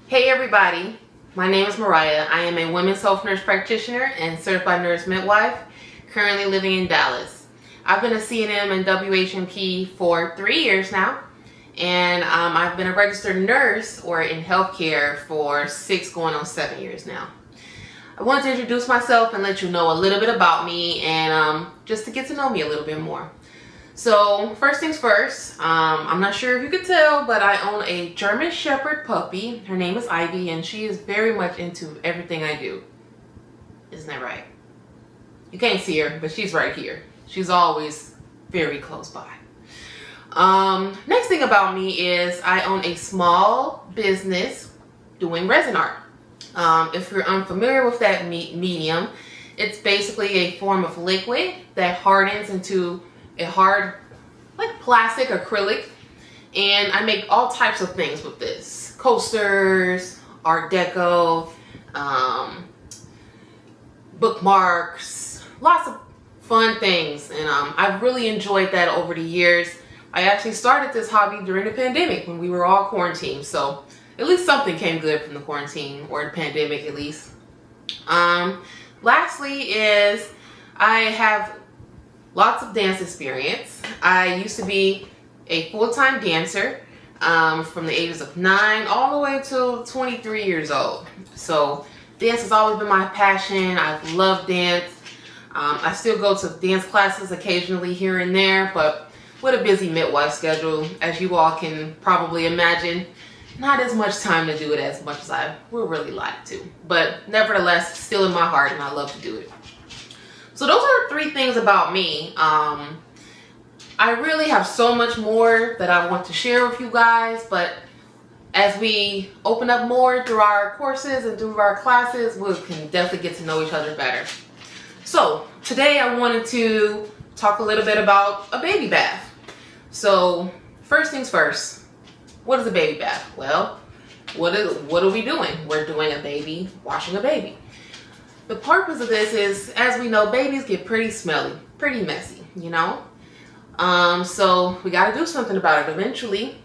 Hey everybody, my name is Mariah. I am a women's health nurse practitioner and certified nurse midwife, currently living in Dallas. I've been a CNM and WHMP for 3 years now, and I've been a registered nurse or in healthcare for 6 going on 7 years now. I wanted to introduce myself and let you know a little bit about me and just to get to know me a little bit more. So first things first, I'm not sure if you could tell, but I own a German Shepherd puppy. Her name is Ivy, and she is very much into everything I do. Isn't that right? You can't see her, but she's right here. She's always very close by. Next thing about me is I own a small business doing resin art. If you're unfamiliar with that medium, it's basically a form of liquid that hardens into a hard, like plastic acrylic, and I make all types of things with this. Coasters, art deco, bookmarks, lots of fun things, and I've really enjoyed that over the years. I actually started this hobby during the pandemic when we were all quarantined, so at least something came good from the quarantine, or the pandemic at least. Lastly is I have lots of dance experience. I used to be a full-time dancer from the ages of 9 all the way to 23 years old. So dance has always been my passion. I've loved dance. I still go to dance classes occasionally here and there, but with a busy midwife schedule, as you all can probably imagine, not as much time to do it as much as I would really like to. But nevertheless, still in my heart, and I love to do it. So those are 3 things about me. I really have so much more that I want to share with you guys, but as we open up more through our courses and through our classes, we can definitely get to know each other better. So today I wanted to talk a little bit about a baby bath. So first things first, what is a baby bath? Well, what are we doing? We're doing washing a baby. The purpose of this is, as we know, babies get pretty smelly, pretty messy, you know? So we got to do something about it eventually.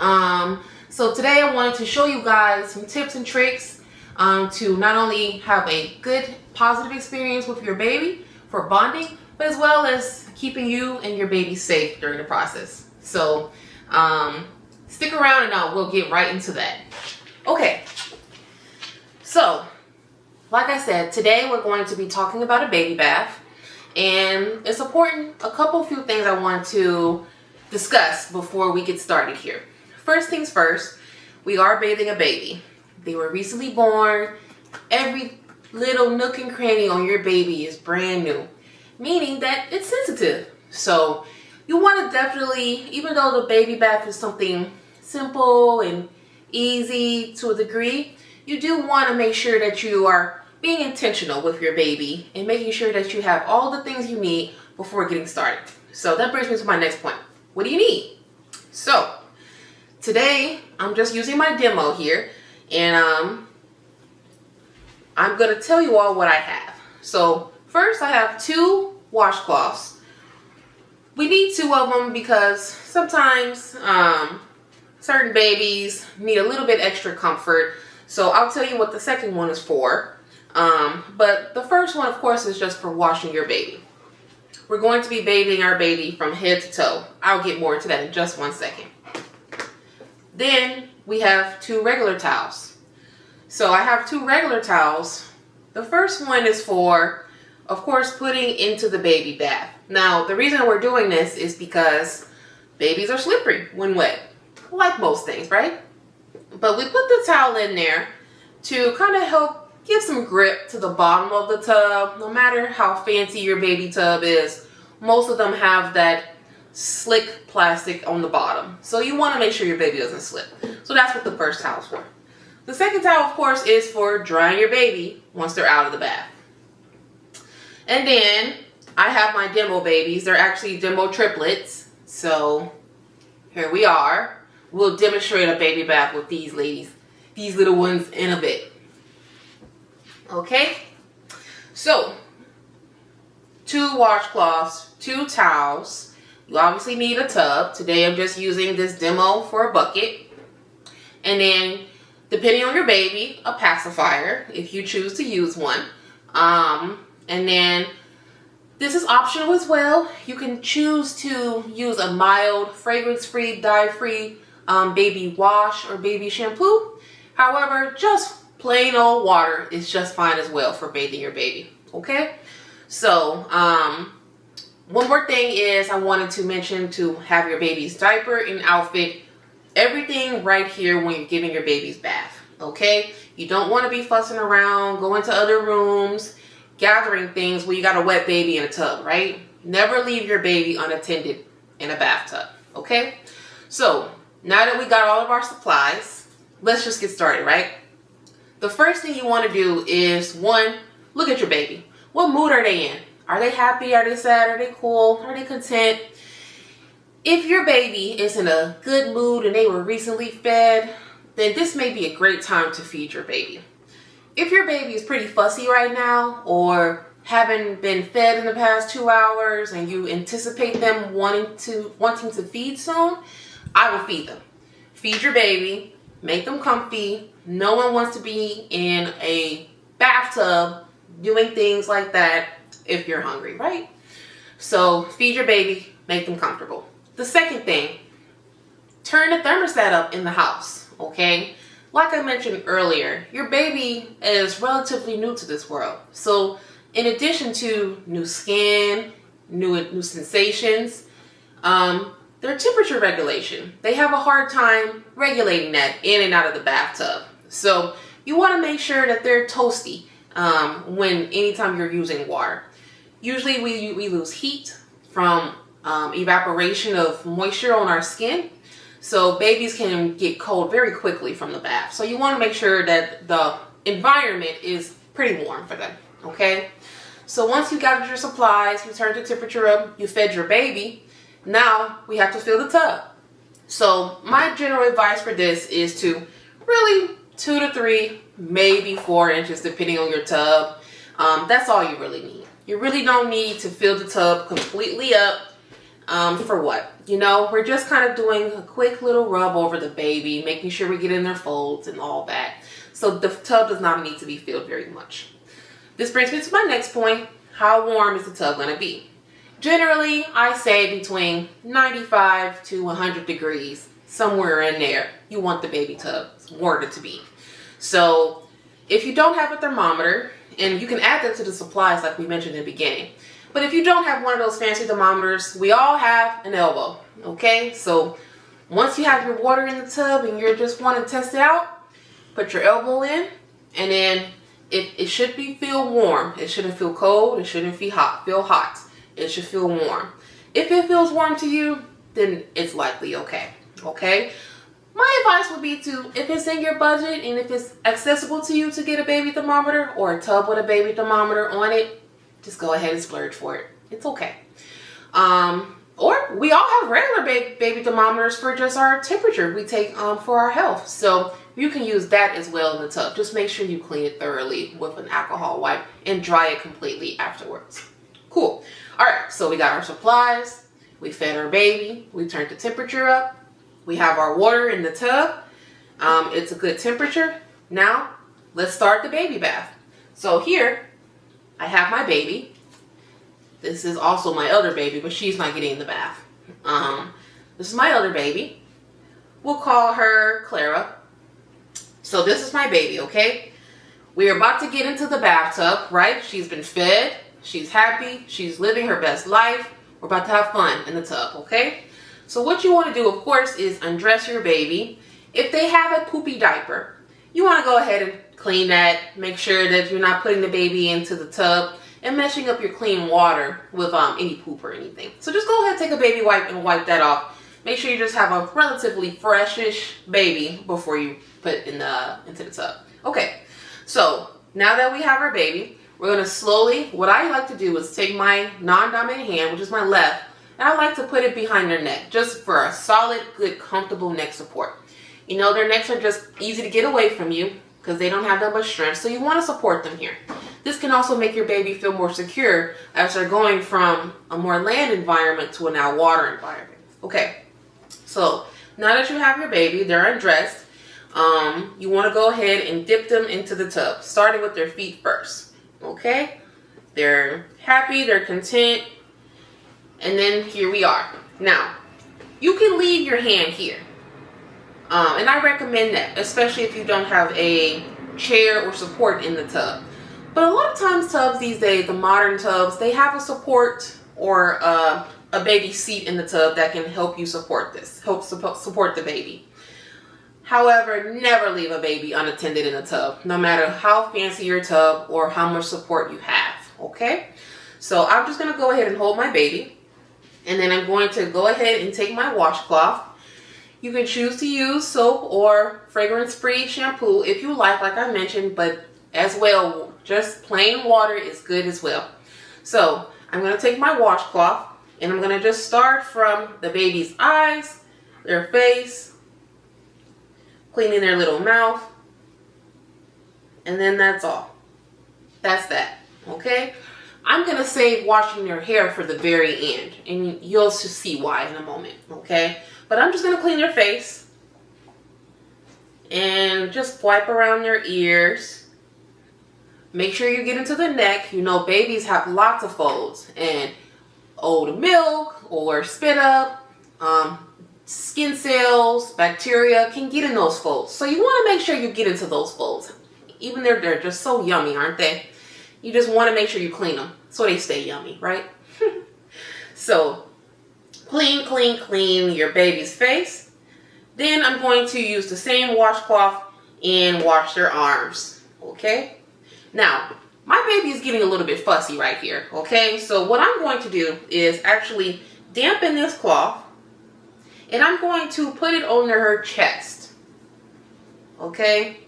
So today I wanted to show you guys some tips and tricks to not only have a good, positive experience with your baby for bonding, but as well as keeping you and your baby safe during the process. So stick around and we'll get right into that. Okay, so like I said, today we're going to be talking about a baby bath, and it's important, few things I want to discuss before we get started here. First things first, we are bathing a baby. They were recently born. Every little nook and cranny on your baby is brand new, meaning that it's sensitive. So you want to definitely, even though the baby bath is something simple and easy to a degree, you do want to make sure that you are being intentional with your baby and making sure that you have all the things you need before getting started. So that brings me to my next point. What do you need? So today I'm just using my demo here, and I'm going to tell you all what I have. So first I have 2 washcloths. We need 2 of them because sometimes certain babies need a little bit extra comfort. So I'll tell you what the second one is for. But the first one, of course, is just for washing your baby. We're going to be bathing our baby from head to toe. I'll get more into that in just 1 second. Then we have 2 regular towels. So I have 2 regular towels. The first one is for, of course, putting into the baby bath. Now, the reason we're doing this is because babies are slippery when wet, like most things, right? But we put the towel in there to kind of help give some grip to the bottom of the tub. No matter how fancy your baby tub is, most of them have that slick plastic on the bottom. So you want to make sure your baby doesn't slip. So that's what the first towel is for. The second towel, of course, is for drying your baby once they're out of the bath. And then I have my demo babies. They're actually demo triplets. So here we are. We'll demonstrate a baby bath with these ladies, these little ones, in a bit. Okay, so 2 washcloths, 2 towels. You obviously need a tub. Today I'm just using this demo for a bucket. And then depending on your baby, a pacifier if you choose to use one. And then this is optional as well. You can choose to use a mild, fragrance-free, dye-free baby wash or baby shampoo. However, just plain old water is just fine as well for bathing your baby. Okay? So, one more thing is I wanted to mention to have your baby's diaper and outfit, everything right here when you're giving your baby's bath. Okay? You don't want to be fussing around, going to other rooms, gathering things where you got a wet baby in a tub, right? Never leave your baby unattended in a bathtub, okay? So, now that we got all of our supplies, let's just get started, right? The first thing you want to do is, one, look at your baby. What mood are they in? Are they happy? Are they sad? Are they cool? Are they content? If your baby is in a good mood and they were recently fed, then this may be a great time to feed your baby. If your baby is pretty fussy right now or haven't been fed in the past 2 hours and you anticipate them wanting to feed soon, I will feed them. Feed your baby, make them comfy. No one wants to be in a bathtub doing things like that if you're hungry, right? So feed your baby, make them comfortable. The second thing, turn the thermostat up in the house, okay? Like I mentioned earlier, your baby is relatively new to this world. So in addition to new skin, new sensations, their temperature regulation, they have a hard time regulating that in and out of the bathtub. So you want to make sure that they're toasty anytime you're using water. Usually we lose heat from evaporation of moisture on our skin. So babies can get cold very quickly from the bath. So you want to make sure that the environment is pretty warm for them, okay? So once you got your supplies, you turned the temperature up, you fed your baby, now we have to fill the tub. So my general advice for this is to really 2 to 3, maybe 4 inches, depending on your tub. That's all you really need. You really don't need to fill the tub completely up. For what? You know, we're just kind of doing a quick little rub over the baby, making sure we get in their folds and all that. So the tub does not need to be filled very much. This brings me to my next point. How warm is the tub going to be? Generally, I say between 95 to 100 degrees, somewhere in there, you want the baby tub warmed to be. So if you don't have a thermometer, and you can add that to the supplies like we mentioned in the beginning, but if you don't have one of those fancy thermometers, we all have an elbow, okay? So once you have your water in the tub and you're just wanting to test it out, put your elbow in, and then it should feel warm. It shouldn't feel cold. It shouldn't feel hot. It should feel warm. If it feels warm to you, then it's likely okay, okay? My advice would be to, if it's in your budget and if it's accessible to you to get a baby thermometer or a tub with a baby thermometer on it, just go ahead and splurge for it. It's okay. Or we all have regular baby thermometers for just our temperature we take for our health. So you can use that as well in the tub. Just make sure you clean it thoroughly with an alcohol wipe and dry it completely afterwards. Cool. All right, so we got our supplies. We fed our baby. We turned the temperature up. We have our water in the tub. It's a good temperature. Now, let's start the baby bath. So here, I have my baby. This is also my other baby, but she's not getting in the bath. This is my other baby. We'll call her Clara. So this is my baby, okay? We are about to get into the bathtub, right? She's been fed. She's happy. She's living her best life. We're about to have fun in the tub, okay? So what you want to do, of course, is undress your baby. If they have a poopy diaper, you want to go ahead and clean that. Make sure that you're not putting the baby into the tub and messing up your clean water with any poop or anything. So just go ahead, take a baby wipe and wipe that off. Make sure you just have a relatively freshish baby before you put into the tub. Okay, so now that we have our baby, we're going to slowly, what I like to do is take my non-dominant hand, which is my left, and I like to put it behind their neck, just for a solid, good, comfortable neck support. You know, their necks are just easy to get away from you because they don't have that much strength, so you want to support them here. This can also make your baby feel more secure as they're going from a more land environment to a now water environment. Okay, so now that you have your baby, they're undressed. you want to go ahead and dip them into the tub, starting with their feet first. Okay? They're happy, they're content, and then here we are. Now, you can leave your hand here. And I recommend that, especially if you don't have a chair or support in the tub. But a lot of times tubs these days, the modern tubs, they have a support or a baby seat in the tub that can help you support this, help support the baby. However, never leave a baby unattended in a tub, no matter how fancy your tub or how much support you have, okay? So I'm just gonna go ahead and hold my baby, and then I'm going to go ahead and take my washcloth. You can choose to use soap or fragrance-free shampoo if you like I mentioned, but as well, just plain water is good as well. So I'm gonna take my washcloth, and I'm gonna just start from the baby's eyes, their face, cleaning their little mouth, and then that's all. That's that, okay? I'm gonna save washing their hair for the very end, and you'll see why in a moment, okay? But I'm just gonna clean their face, and just wipe around their ears. Make sure you get into the neck. You know, babies have lots of folds, and old milk or spit up, skin cells, bacteria can get in those folds. So you want to make sure you get into those folds. Even they're just so yummy, aren't they? You just want to make sure you clean them so they stay yummy, right? So clean your baby's face. Then I'm going to use the same washcloth and wash their arms, okay? Now, my baby is getting a little bit fussy right here, okay? So what I'm going to do is actually dampen this cloth, and I'm going to put it on her chest, okay?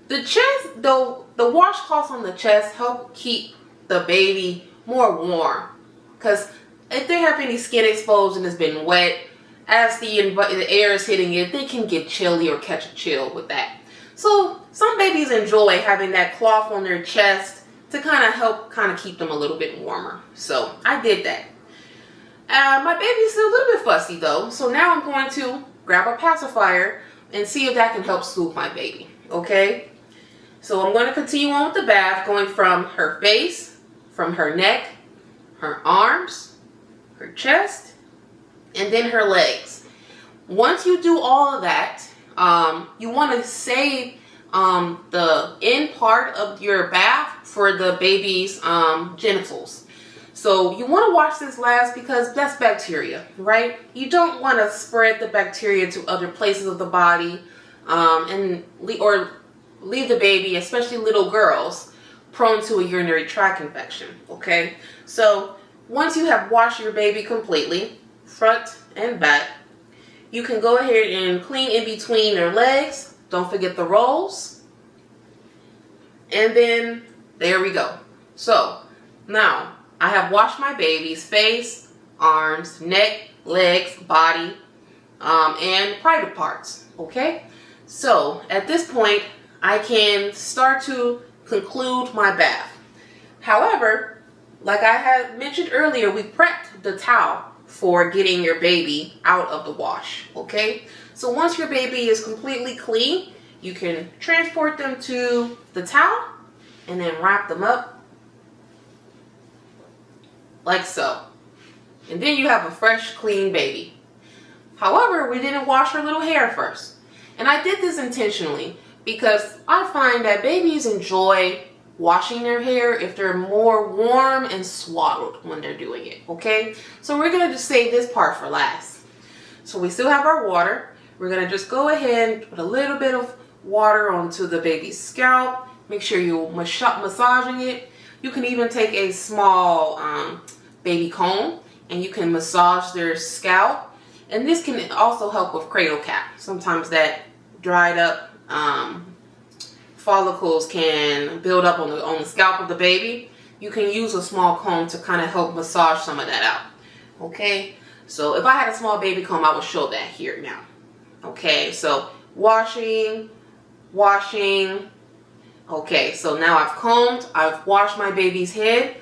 The chest, though, the washcloths on the chest help keep the baby more warm, because if they have any skin exposed and it's been wet, as the air is hitting it, they can get chilly or catch a chill with that. So some babies enjoy having that cloth on their chest to help keep them a little bit warmer. So I did that. My baby's still a little bit fussy though, so now I'm going to grab a pacifier and see if that can help soothe my baby, okay? So I'm going to continue on with the bath, going from her face, from her neck, her arms, her chest, and then her legs. Once you do all of that, you want to save the end part of your bath for the baby's genitals. So you want to wash this last because that's bacteria, right? You don't want to spread the bacteria to other places of the body or leave the baby, especially little girls, prone to a urinary tract infection, okay? So once you have washed your baby completely, front and back, you can go ahead and clean in between their legs. Don't forget the rolls. And then there we go. So now I have washed my baby's face, arms, neck, legs, body, and private parts, okay? So at this point, I can start to conclude my bath. However, like I had mentioned earlier, we prepped the towel for getting your baby out of the wash, okay? So once your baby is completely clean, you can transport them to the towel and then wrap them up like so. And then you have a fresh, clean baby. However, we didn't wash her little hair first. And I did this intentionally because I find that babies enjoy washing their hair if they're more warm and swaddled when they're doing it, okay? So we're gonna just save this part for last. So we still have our water. We're gonna just go ahead and put a little bit of water onto the baby's scalp. Make sure you're massaging it. You can even take a small baby comb and you can massage their scalp. And this can also help with cradle cap. Sometimes that dried up follicles can build up on the scalp of the baby. You can use a small comb to kind of help massage some of that out. Okay, so if I had a small baby comb, I would show that here now. Okay, so washing. Okay, so now I've combed, I've washed my baby's head.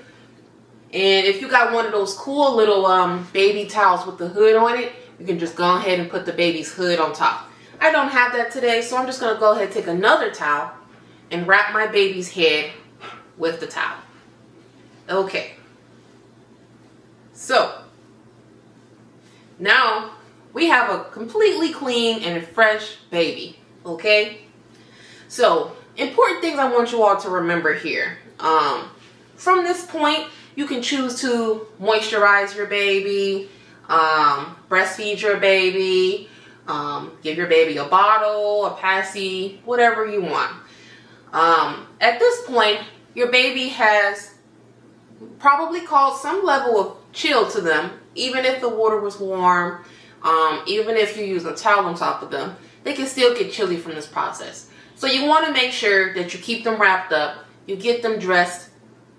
And if you got one of those cool little baby towels with the hood on it, you can just go ahead and put the baby's hood on top. I I don't have that today, so I'm just going to go ahead and take another towel and wrap my baby's head with the towel. Okay. So, now we have a completely clean and fresh baby. Okay? So, important things I want you all to remember here. From this point, you can choose to moisturize your baby, breastfeed your baby, give your baby a bottle, a passy, whatever you want. At this point, your baby has probably caused some level of chill to them, even if the water was warm, even if you use a towel on top of them, they can still get chilly from this process. So you want to make sure that you keep them wrapped up, you get them dressed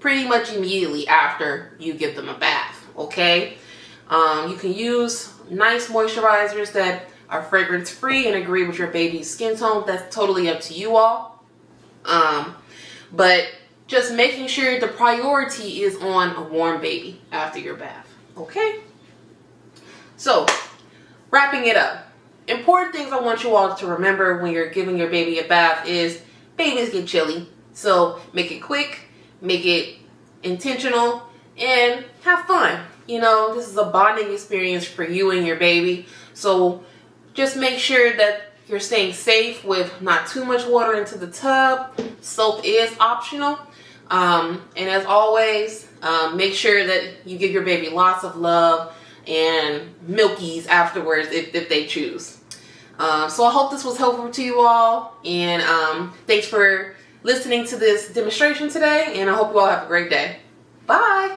pretty much immediately after you give them a bath, okay? You can use nice moisturizers that are fragrance free and agree with your baby's skin tone. That's totally up to you all. But just making sure the priority is on a warm baby after your bath, okay? So, wrapping it up. Important things I want you all to remember when you're giving your baby a bath is babies get chilly. So, make it quick, make it intentional, and have fun. You know, this is a bonding experience for you and your baby. So, just make sure that you're staying safe with not too much water into the tub. Soap is optional. And as always, make sure that you give your baby lots of love and milkies afterwards if they choose. So I hope this was helpful to you all. And thanks for listening to this demonstration today. And I hope you all have a great day. Bye.